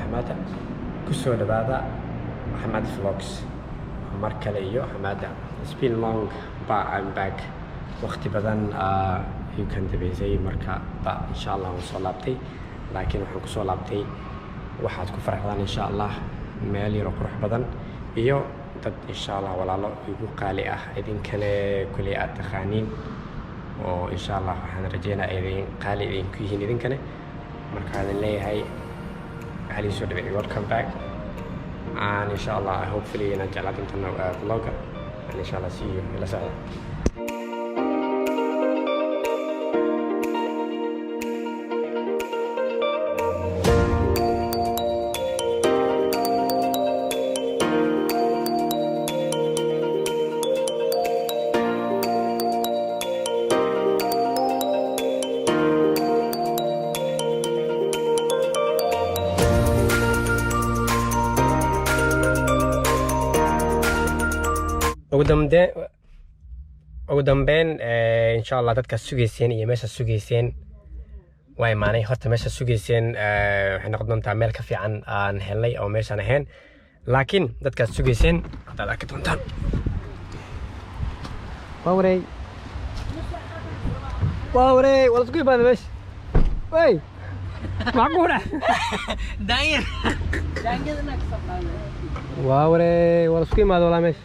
حمادة كسو دبادة حماد فلوكس مركلة إيو حمادة it's been long but I'm back وقت بدن you can دبيزي مركا but إن شاء الله وصول لابتي لكن وحن كسو لابتي waxaad ku farxdaan insha Allah meel yar oo qurux badan iyo dad insha Allah walaalo igu qaali ah idinkana kulli aad taqaaniin oo insha Allah waxaan rajeynayaa idin qaali idin ku yihiin idinkana marka aan leeyahay hali soo dhaweey welcome back and insha Allah hopefully inaan jeclaad intaan vlogga and insha Allah see you ila socda ugu dambeyn insha Allah dadka sugeyseen iyo meesha sugeyseen way maanay horta meesha sugeyseen waxay noqon doontaa meel ka fiican aan helnay oo meeshan ahayn laakiin dadka sugeyseen hadaad arki doontaan wawrey wala isku imaada meesha way macquula daayir daangada wawrey wala isku imaada walaa meesha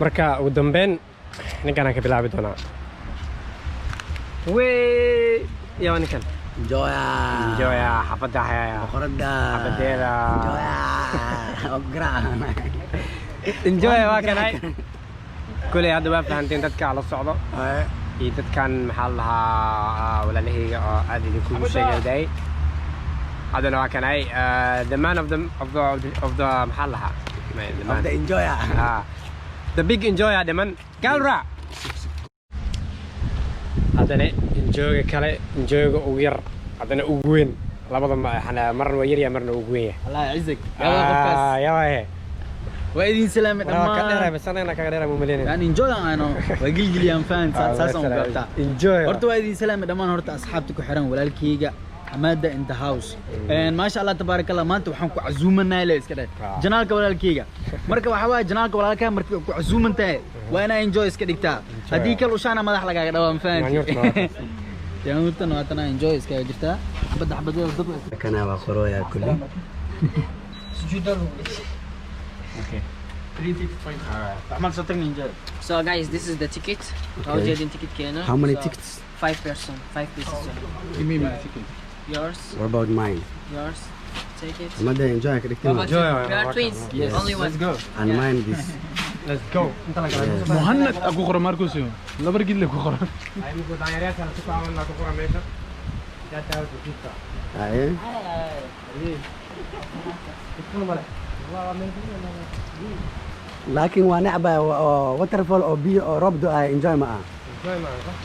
marka ugu dambeyn ninkan ka bilaabi doonaa way yaa ninkan joya xabada haya qorada xabadeeda joya ograan enjoy waa kanay kulay hadda waa fahanteen dadka la socdo iyo dadkan maxaa lahaa walaalahayga oo aad idinku sheegay hadana waa kanay the man of the maxaa lahaa the enjoyer the big enjoyer deman galra hadana enjoy kale enjoy ugu yar hadana ugu weyn labada ma marna waa yar marna ugu weyn Allah yacizak yalla qofkaas yaa وإذن سلام يعني enjoy أنا وقل لي أنفان ساسا وقبتها enjoy هرتوا إذن سلام دمان هرت أصحابتك وحرام ولا الكيجا حمادة in the house ما شاء الله تبارك الله ما أنتوا حنكوا عزومنا ليس كده جنالك ولا الكيجا مركب حواي جنالك ولا كان مركب عزومنا وأنا enjoy كده هديك الوشانة ما دخل على كده أنفان يعني أنت نواتنا enjoy كده جبتها حبة بالضبط كنا بخرويا كله Okay. 355. Alright. So guys, this is the ticket. Okay. How many tickets? 5 person, 5 pieces. Give me my ticket. Yours. What about mine? Yours. Take it. I'm enjoy. We are twins. Yes. Only one. Let's go. And mine this. Let's go. مهند أكو خرا ماركوس يوم. لا برجع لك خرا. لكن وانا ووترفول او بي او روب دو انجوي معاه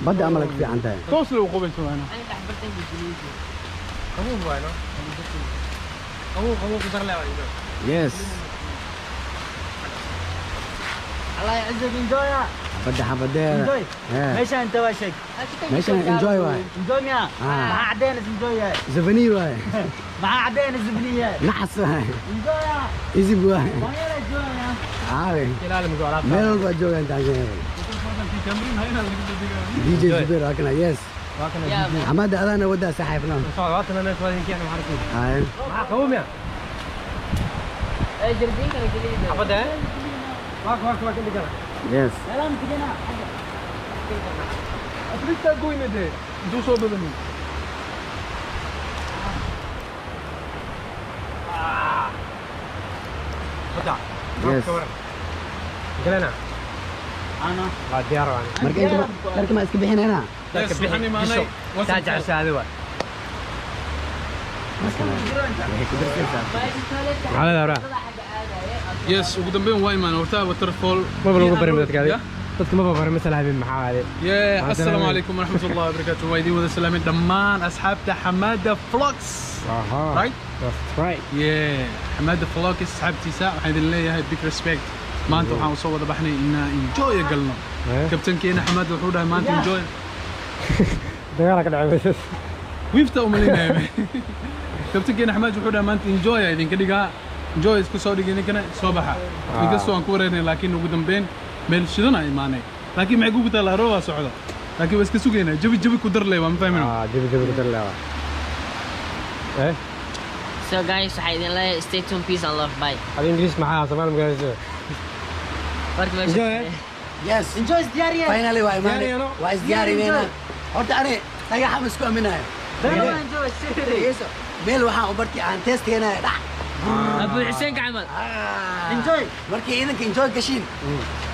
بدي اعملك في عندها توصل وقبل شو انا حبرت انجليزي قوم وانا قوم قدر لا يس الله يعزك انجوي بدي حبدير انجوي ماشي انت واشك ماشي انجوي واي انجوي مع عدين انجوي زبني واي مع عدين الزبنيه نحس واي انجوي ايزي بواي ما يلا انجوي عارف كلام مقولات مين هو جو انت عشان دي جي زبير هكذا يس حماد انا ودا سحبنا صوتنا ناس وين كانوا معرفين هاي قوم يا اي جردين كانوا جديد ابدا واك اللي قال يس سلام كده اتريد تقوي ندي دو صوب بني بدا يس قلنا انا لا ديار انا مركب ما اسكي بحين هنا بحني ما انا تاجع سادوا على دورة يس وقدامين وايمان ورتاب وترفول ما بلوغ برمتك هذه dadka ma babaray مثلا هذه المحاولة يا السلام عليكم ورحمة الله وبركاته وايدين وذا السلام دمان أصحابته حمادة فلوكس رايت رايت يا حمادة فلوكس أصحابتي ساعة وحيد الله هاي بيك ريسبكت ما أنتم حاول صوّد بحني إن إنجوي قلنا كابتن كينا حمادة وحودها ما أنتم إنجوي دقالك العبث wiifta uma leeyahay kabtankeena xamaad wuxuu dhahay maanta enjoy idinka dhigaa enjoy isku soo dhigay ninkana soo baxa inkastoo aan ku wareernay laakiin ugu dambeyn meel shidan ay imaanay laakiin maxay kugu talaa rooba socdo laakiin waa iska sugeynaa jabi ku dar leeyahay ma fahmin jabi ku dar leeyahay So guys, waxay idin leeyahay stay tuned, peace and love, bye. hadi English maxaa Soomaali magaalada Enjoy. Yes. Enjoy diyaariye. Finally waa imaanay. Waa isdiyaarineena. Horta ani dhagaxa ma isku aaminayo. Enjoy, serious. Meel waxaan u bartay aan testeenayo dhac. Abu Hussein Kamal. Enjoy. Markii idinka enjoy gashiin.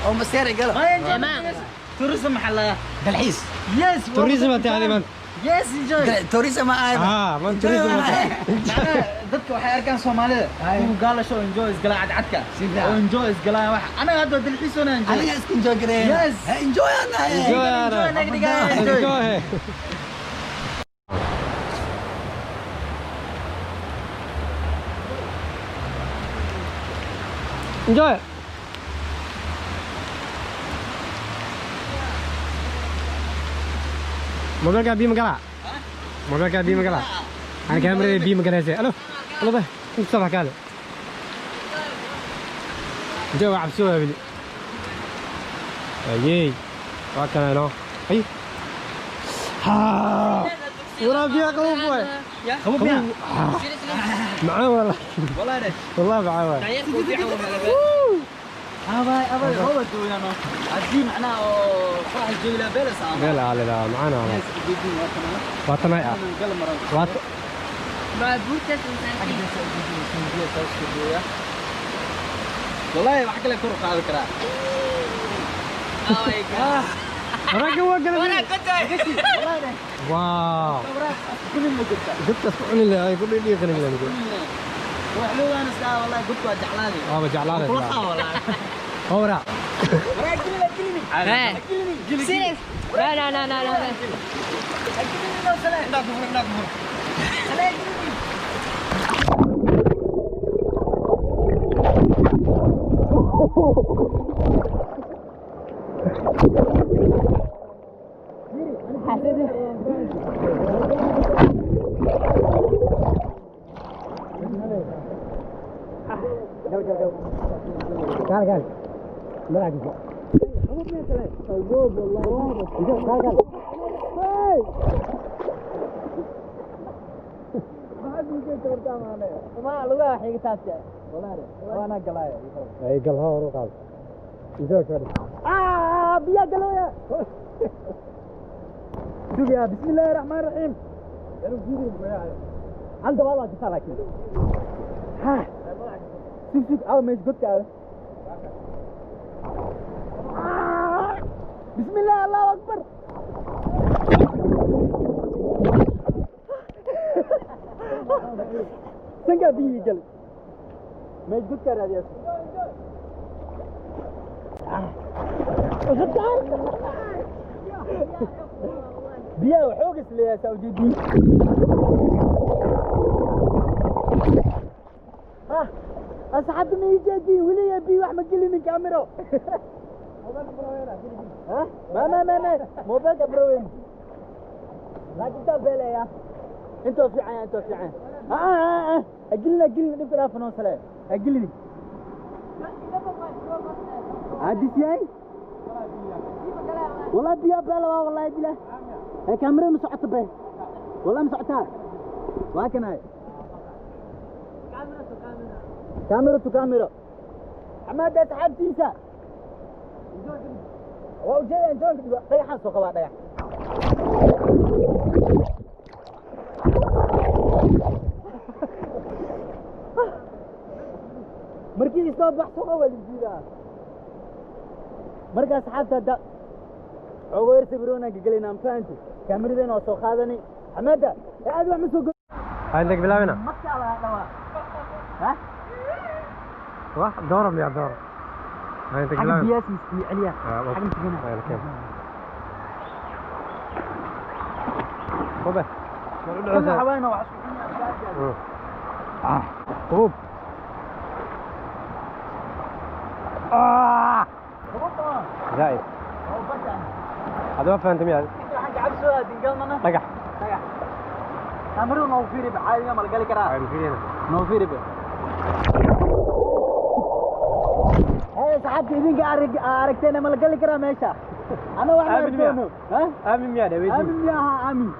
Oo maseer galo. Tamam. Tourism maxalla. Dalxiis. Yes. tourism anta hadi man Yes, enjoy. Tourism ma aad. man tourism dadka waxay arkaan Soomaalida inuu gaalasho enjoy isgala cadcadka oo enjoy isgala wax anaga hadda dalxiisona enjoy Aniga isku enjoy gareeyo. Yes. Enjoy ana. Enjoy naga dhigaa enjoy. enjoy mobilka bi magala mobilka bi magala aan kamerada bi magalaysa alo ba inta sabax kale جو عبسوها بلي ايي وكان انا اي ها ورا فيها قوي Kamu biya. معاه والله والله معاه أبا هو دوينه عزيز معناه فرح الجيلة بلس لا لا معانا والله وطني وات ما بوتس والله ما حكى لك كرة على الكرة راك هو قال وانا كنت واو كل اللي قلته قلت اسمعني اللي يقول لي خليني نقول وحلو انا ساعه والله قلت جعلاني جعلاني والله هو را سيريس لا لا لا لا لا قال ملعب ما لغة حي تاسع والله وانا قلايا اي قال ها روح يجوك بيا قلايا شوف يا بسم الله الرحمن الرحيم عنده والله تسالك ها شوف او مش قلت بسم الله الله اكبر سنقا بيه قلب ما يقول كان هذا بيا وحوقس لي يا سعودي دي أصحاب ما يجي ولي يبي واحد مقلي من كاميرا ها ما موبايل بروين لكن تابع يا انتوا في عين انتوا في عين اجلنا نقدر افنون سلام اجلني عادي سياي والله بيا بلا والله بلا الكاميرا مسعت به والله مسعتها واكن هاي كاميرا حماد اسحب تيسا وجاي انجون ضيح سوق waa dhagax markii soo baxso wali jira marka asxaabta ogoor sawirona galina faanti kaamiradeena oo soo qaadani xamada aad wax ma soo عندك بلاوينا ma kala dhawa ha واحد دورم يا دور عندك حق بلاوينا بياس مسكي عليا حق مسكينه خذه كنا حوالينا وعشرين قبوب زايد هذا ما فهمت مين هذا حق عبسوا دنقلنا رقح كاميرا نوفيري بعاية ما لقالي كرا نوفيري به هاي صاحبتي إذن أركتين ما لقالي كرا ماشا أنا واحد أركتونه ها آمين يا دويدي آمين يا ها آمين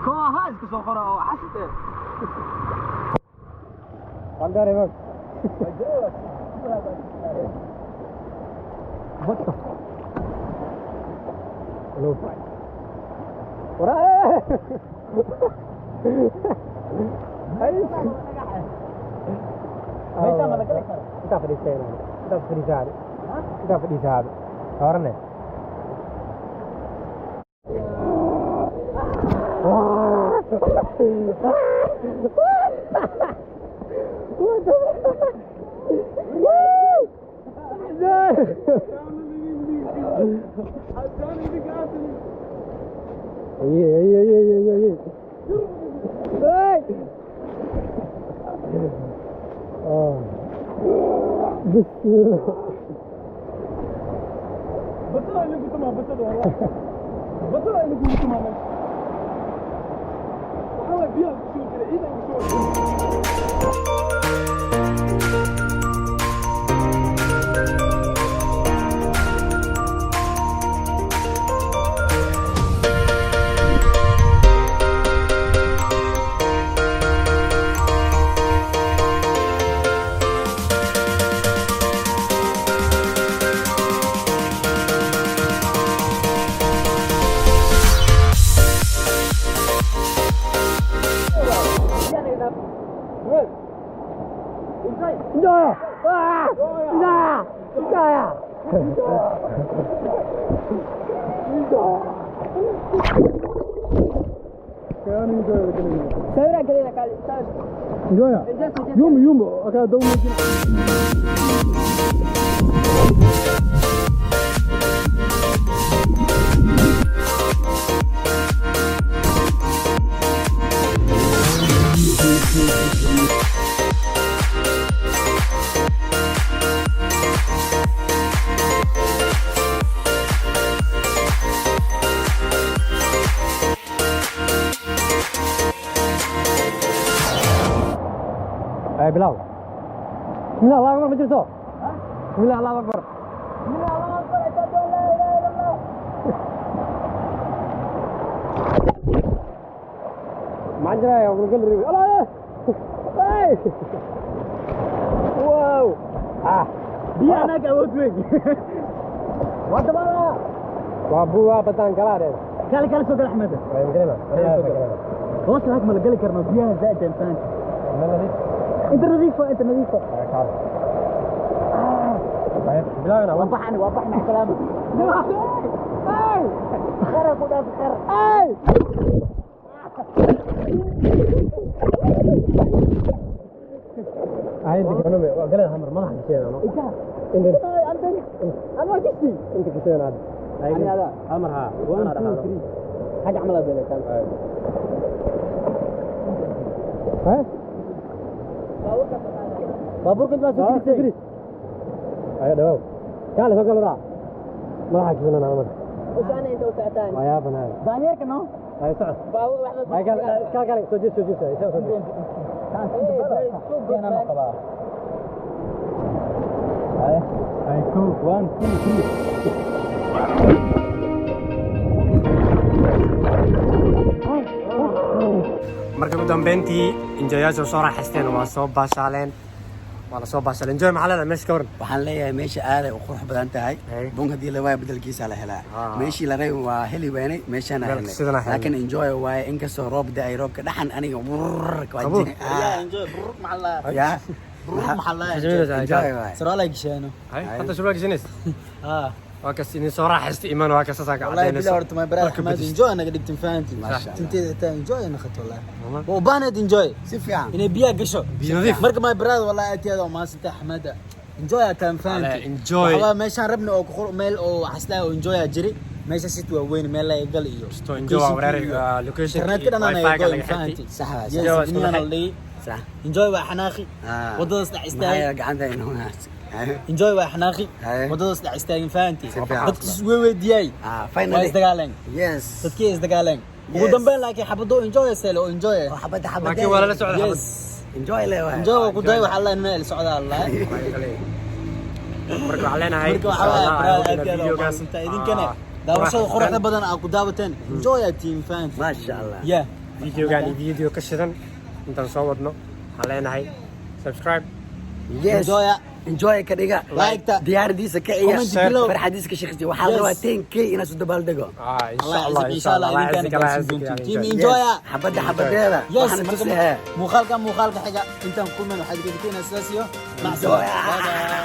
كوا هاز كسوفرة حسيت قدر يا What the lupa ورا meesha ma la gali karo kita fadhiisaan kita fadhiisaan horne betul ini gitu mah betul orang betul ini gitu mah وحاول بيها شو كده ايدك شو سيرا كده كده جويا يوم اكا دوم Bilal. Bismillah, Allahu Akbar betul tu. Bismillah, Allahu Akbar. Bismillah Allahu Akbar, asyhadu an la ilaha illallah. Majra ya, gul riwi. Allah. Hey. Wow. Dia anak awak tu. What mana? Babu apa tang kalah deh. Kali sudah Ahmed. Baik kena. بص هاك ما لقالك رمضيها زائد انسان انت نظيفه انت نظيفه بلا وضحنا كلامك خير وده خير هاي دي كانوا قال الحمر ما راح يصير انت انا ما جيتي انت كثير هذا يعني هذا امرها وانا راح حاجه عملها بالك ها بابور كنت ماسك تجري ايوه دوام تعال سوق راح ما راح يكون انا عمر وش انا انت وساعتين ما يا بنا دانير كنو هاي سعد بابور احمد قال سجل يسوي انا ما خلاص هاي 2 1 2 marka ugu dambeyntii injineyaasha soo raaxaysteen waa soo baashaaleen waa la soo baashaaleen enjoy maxaa meesha ka waran waxaan leeyahay meesha aad ay u qurux badan tahay bun hadii la waayo bedelkiisa la helaa meeshii la reebo waa heli weynay meeshana helnay laakiin enjoy waaye inkastoo roob da ay roobka dhaxan aniga enjoy buruk maxalla ya buruk maxalla enjoy waaye سرالك شانو hadda shubaag jinis waa kas in soo raaxaystay iman waa kas saaka والله بلا ورت ما برا احمد انجوي انا قد فهمت انت انجوي انا خدت والله وبانت انجوي si fiican inay biya gasho biyo nadiif marka ma baraad wallahi ateedo ma sita ahmad enjoy tan fahanti enjoy waxa meeshan rabna oo ku meel oo xaslaa oo enjoy jiri meesha sit waa weyn meel la gal iyo enjoy wareer location internet kana ana fahanti sax صح enjoy waa xanaaqi wadadaas dhac istaagay gacanta inuu enjoy waa xanaaqi wadadaas dhac istaagin fahanti dadku isweydiyay finally isdagaaleen yes dadkii isdagaaleen ugu dambeyn laakiin xabado enjoy selo enjoy حبدا حبدا laakiin waa lala socda xabad yes enjoy le waa enjoy ku day waxa la inay socda Allah marka waxaan leenahay marka waxa waa videogaas inta idinkana daawashada quruxda badan aad ku daawateen enjoy team fans ما شاء الله yeah videogan iyo video ka shidan intaan soo wadno waxaan leenahay subscribe yes enjoy ka dhiga Like ta. diyaaradiisa ka ciyaar Comment below. farxadiisa ka shaqeeyo waxa la Yes. rabaa 10k inaad soo dabaal dego insha Allah team enjoy حبدا حبديدا yes waxaan tusayaa muuqaalka xiga intaan kulmeen waxaad gelinaysaa sidaas iyo Enjoy. bye bye